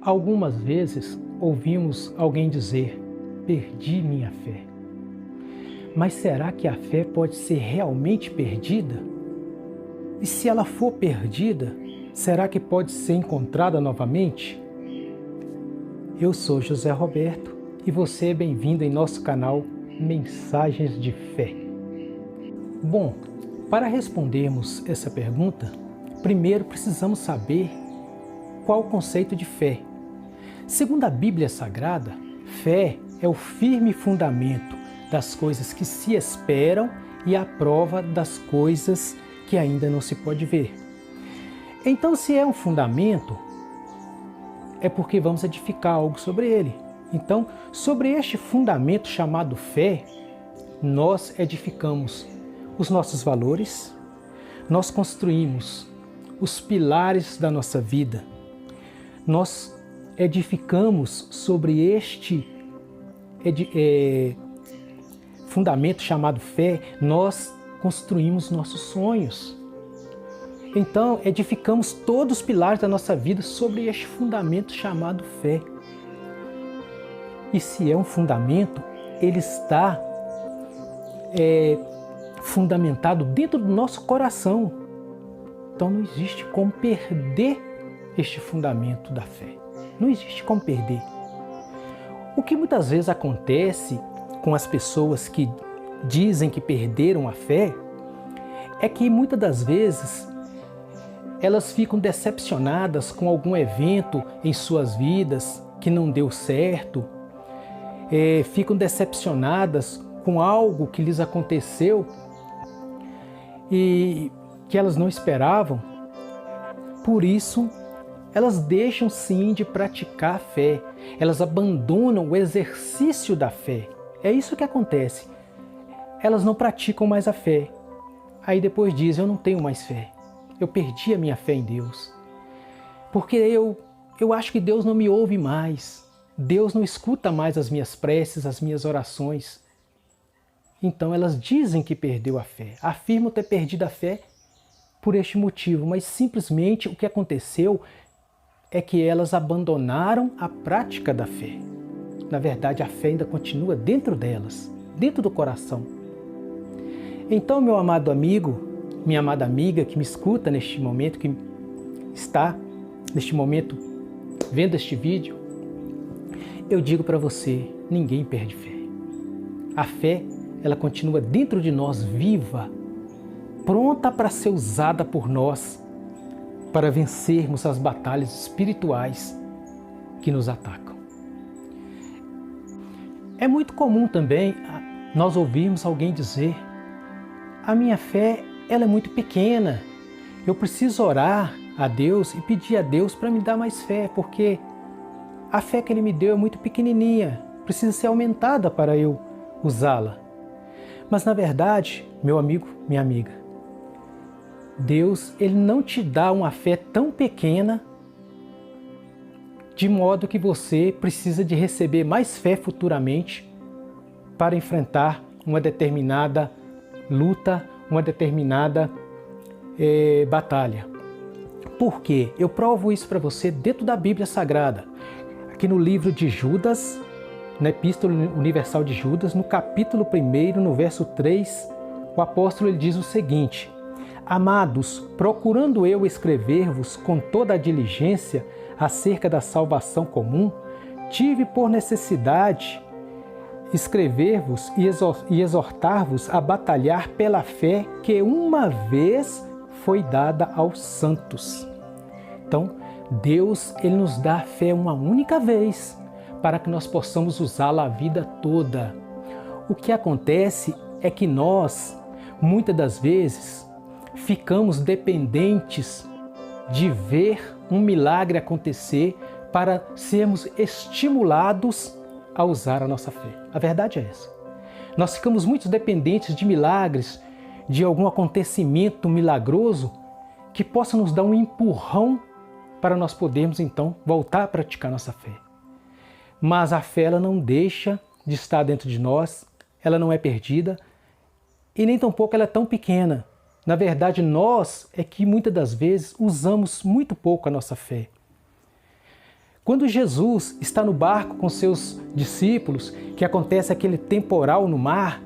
Algumas vezes ouvimos alguém dizer: perdi minha fé. Mas será que a fé pode ser realmente perdida? E se ela for perdida, será que pode ser encontrada novamente? Eu sou José Roberto e você é bem-vindo em nosso canal Mensagens de Fé. Bom, para respondermos essa pergunta, primeiro precisamos saber qual o conceito de fé. Segundo a Bíblia Sagrada, fé é o firme fundamento das coisas que se esperam e a prova das coisas que ainda não se pode ver. Então, se é um fundamento, é porque vamos edificar algo sobre ele. Então, sobre este fundamento chamado fé, nós edificamos os nossos valores, nós construímos os pilares da nossa vida, nós edificamos sobre este fundamento chamado fé, nós construímos nossos sonhos. Então, edificamos todos os pilares da nossa vida sobre este fundamento chamado fé. E se é um fundamento, ele está fundamentado dentro do nosso coração. Então não existe como perder este fundamento da fé. Não existe como perder. O que muitas vezes acontece com as pessoas que dizem que perderam a fé é que muitas das vezes elas ficam decepcionadas com algum evento em suas vidas que não deu certo, ficam decepcionadas com algo que lhes aconteceu e que elas não esperavam. Por isso, elas deixam sim de praticar a fé, elas abandonam o exercício da fé. É isso que acontece. Elas não praticam mais a fé. Aí depois dizem: eu não tenho mais fé. Eu perdi a minha fé em Deus. Porque eu acho que Deus não me ouve mais. Deus não escuta mais as minhas preces, as minhas orações. Então elas dizem que perdeu a fé. Afirmam ter perdido a fé por este motivo. Mas simplesmente o que aconteceu é que elas abandonaram a prática da fé. Na verdade, a fé ainda continua dentro delas, dentro do coração. Então, meu amado amigo, minha amada amiga que me escuta neste momento, que está neste momento vendo este vídeo, eu digo para você: ninguém perde fé. A fé, ela continua dentro de nós, viva, pronta para ser usada por nós para vencermos as batalhas espirituais que nos atacam. É muito comum também nós ouvirmos alguém dizer: a minha fé, ela é muito pequena, eu preciso orar a Deus e pedir a Deus para me dar mais fé, porque a fé que Ele me deu é muito pequenininha, precisa ser aumentada para eu usá-la. Mas na verdade, meu amigo, minha amiga, Deus, Ele não te dá uma fé tão pequena de modo que você precisa de receber mais fé futuramente para enfrentar uma determinada luta, uma determinada batalha. Por quê? Eu provo isso para você dentro da Bíblia Sagrada. Aqui no livro de Judas, na Epístola Universal de Judas, no capítulo 1, no verso 3, o apóstolo ele diz o seguinte: amados, procurando eu escrever-vos com toda a diligência acerca da salvação comum, tive por necessidade escrever-vos e exortar-vos a batalhar pela fé que uma vez foi dada aos santos. Então, Deus, Ele nos dá a fé uma única vez, para que nós possamos usá-la a vida toda. O que acontece é que nós, muitas das vezes, ficamos dependentes de ver um milagre acontecer para sermos estimulados a usar a nossa fé. A verdade é essa. Nós ficamos muito dependentes de milagres, de algum acontecimento milagroso que possa nos dar um empurrão para nós podermos então voltar a praticar nossa fé. Mas a fé ela não deixa de estar dentro de nós, ela não é perdida e nem tampouco ela é tão pequena. Na verdade, nós é que muitas das vezes usamos muito pouco a nossa fé. Quando Jesus está no barco com seus discípulos, que acontece aquele temporal no mar,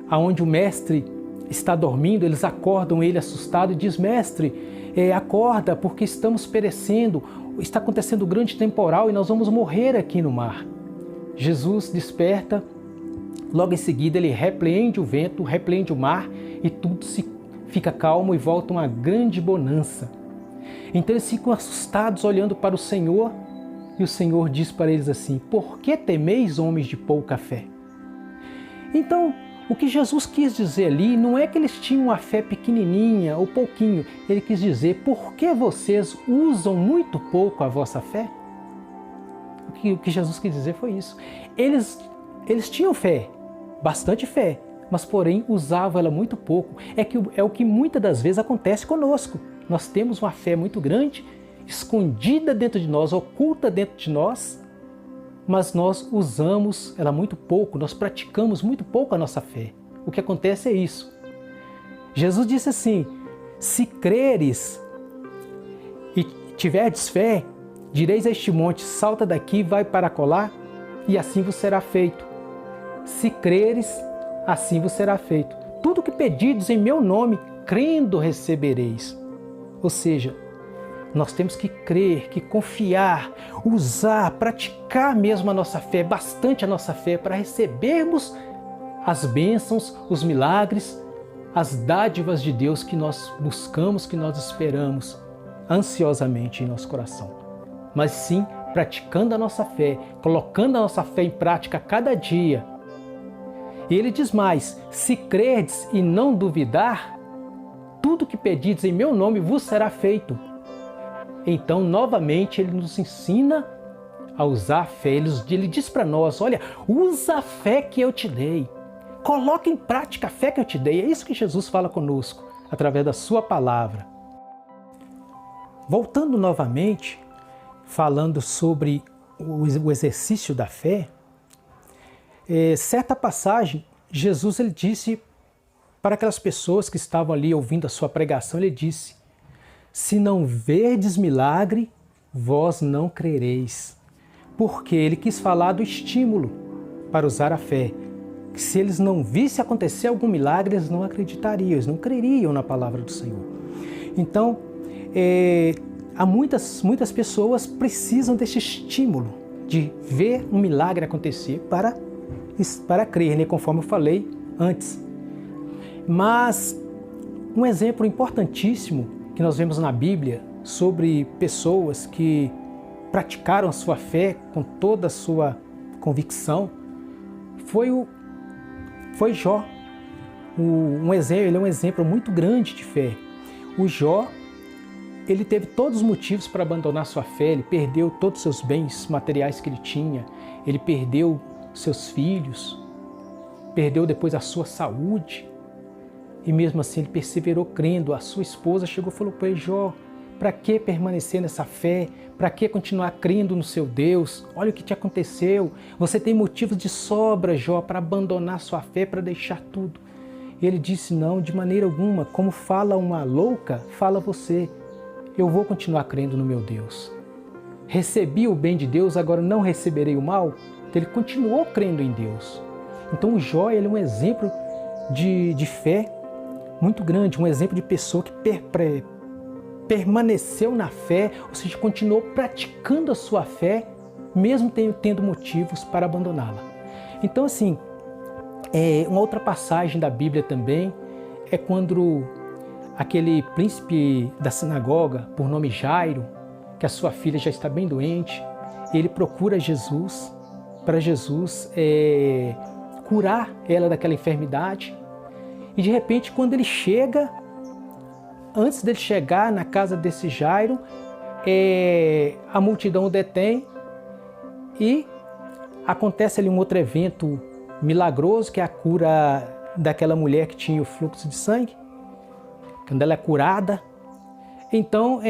aonde o mestre está dormindo, eles acordam ele assustado e diz: mestre, acorda porque estamos perecendo, está acontecendo um grande temporal e nós vamos morrer aqui no mar. Jesus desperta, logo em seguida ele repreende o vento, repreende o mar e tudo fica calmo e volta uma grande bonança. Então eles ficam assustados olhando para o Senhor e o Senhor diz para eles assim: por que temeis, homens de pouca fé? Então, o que Jesus quis dizer ali não é que eles tinham uma fé pequenininha ou pouquinho. Ele quis dizer: por que vocês usam muito pouco a vossa fé? O que Jesus quis dizer foi isso. Eles tinham fé, bastante fé, mas porém usavam ela muito pouco. É o que muitas das vezes acontece conosco. Nós temos uma fé muito grande, escondida dentro de nós, oculta dentro de nós, mas nós usamos ela muito pouco, nós praticamos muito pouco a nossa fé. O que acontece é isso. Jesus disse assim: se creres e tiverdes fé, direis a este monte: salta daqui, vai para acolá, e assim vos será feito. Se creres, assim vos será feito. Tudo que pedides em meu nome, crendo recebereis. Ou seja, nós temos que crer, que confiar, usar, praticar mesmo a nossa fé, bastante a nossa fé, para recebermos as bênçãos, os milagres, as dádivas de Deus que nós buscamos, que nós esperamos ansiosamente em nosso coração. Mas sim, praticando a nossa fé, colocando a nossa fé em prática a cada dia. E ele diz mais: se crerdes e não duvidar, tudo que pedides em meu nome vos será feito. Então, novamente, ele nos ensina a usar a fé. Ele diz para nós: olha, usa a fé que eu te dei. Coloque em prática a fé que eu te dei. É isso que Jesus fala conosco, através da sua palavra. Voltando novamente, falando sobre o exercício da fé, certa passagem, Jesus ele disse para aquelas pessoas que estavam ali ouvindo a sua pregação, ele disse: se não verdes milagre, vós não crereis. Porque ele quis falar do estímulo para usar a fé. Que se eles não vissem acontecer algum milagre, eles não acreditariam, eles não creriam na palavra do Senhor. Então, há muitas pessoas precisam desse estímulo de ver um milagre acontecer para crer, né? Conforme eu falei antes. Mas um exemplo importantíssimo que nós vemos na Bíblia sobre pessoas que praticaram a sua fé com toda a sua convicção foi Jó. Ele é um exemplo muito grande de fé. O Jó, ele teve todos os motivos para abandonar sua fé. Ele perdeu todos os seus bens materiais que ele tinha, ele perdeu seus filhos, perdeu depois a sua saúde. E mesmo assim ele perseverou crendo. A sua esposa chegou e falou para ele: Jó, para que permanecer nessa fé? Para que continuar crendo no seu Deus? Olha o que te aconteceu. Você tem motivos de sobra, Jó, para abandonar sua fé, para deixar tudo. E ele disse: não, de maneira alguma. Como fala uma louca, fala você. Eu vou continuar crendo no meu Deus. Recebi o bem de Deus, agora não receberei o mal? Então ele continuou crendo em Deus. Então o Jó, ele é um exemplo de fé muito grande, um exemplo de pessoa que permaneceu na fé, ou seja, continuou praticando a sua fé, mesmo tendo motivos para abandoná-la. Então, assim, uma outra passagem da Bíblia também é quando aquele príncipe da sinagoga, por nome Jairo, que a sua filha já está bem doente, ele procura Jesus, para Jesus curar ela daquela enfermidade. E de repente, quando ele chega, antes dele chegar na casa desse Jairo, a multidão o detém e acontece ali um outro evento milagroso, que é a cura daquela mulher que tinha o fluxo de sangue, quando ela é curada. Então,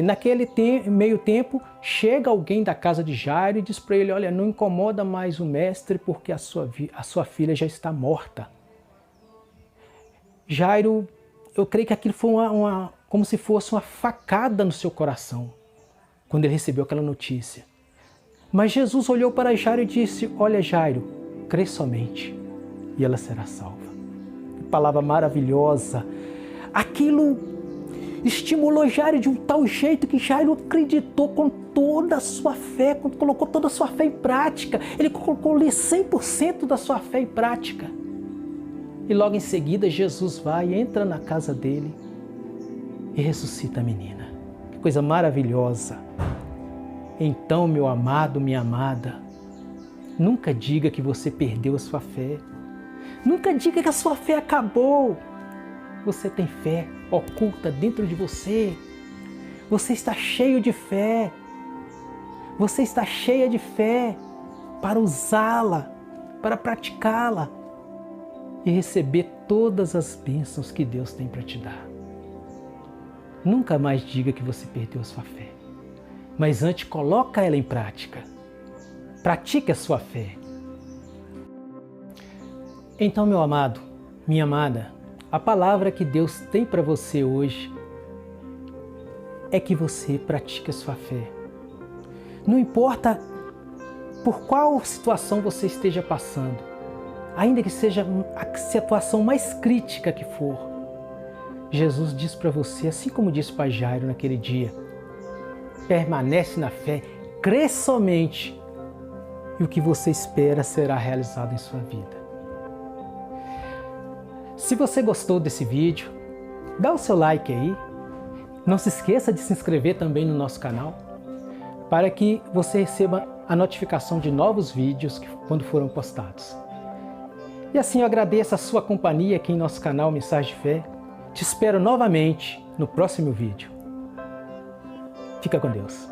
naquele meio tempo, chega alguém da casa de Jairo e diz para ele: olha, não incomoda mais o mestre porque a sua filha já está morta. Jairo, eu creio que aquilo foi como se fosse uma facada no seu coração. quando ele recebeu aquela notícia. Mas Jesus olhou para Jairo e disse: olha, Jairo, crê somente e ela será salva. Que palavra maravilhosa! Aquilo estimulou Jairo de um tal jeito que Jairo acreditou com toda a sua fé, colocou toda a sua fé em prática. Ele colocou ali 100% da sua fé em prática. E logo em seguida Jesus vai, entra na casa dele e ressuscita a menina. Que coisa maravilhosa! Então, meu amado, minha amada, nunca diga que você perdeu a sua fé. Nunca diga que a sua fé acabou. Você tem fé oculta dentro de você. Você está cheio de fé. Você está cheia de fé para usá-la, para praticá-la e receber todas as bênçãos que Deus tem para te dar. Nunca mais diga que você perdeu a sua fé. Mas antes, coloca ela em prática. Pratique a sua fé. Então, meu amado, minha amada, a palavra que Deus tem para você hoje é que você pratique a sua fé. Não importa por qual situação você esteja passando, ainda que seja a situação mais crítica que for, Jesus diz para você, assim como disse para Jairo naquele dia: permanece na fé, crê somente, e o que você espera será realizado em sua vida. Se você gostou desse vídeo, dá o seu like aí. Não se esqueça de se inscrever também no nosso canal, para que você receba a notificação de novos vídeos quando foram postados. E assim eu agradeço a sua companhia aqui em nosso canal Mensagem de Fé. Te espero novamente no próximo vídeo. Fica com Deus.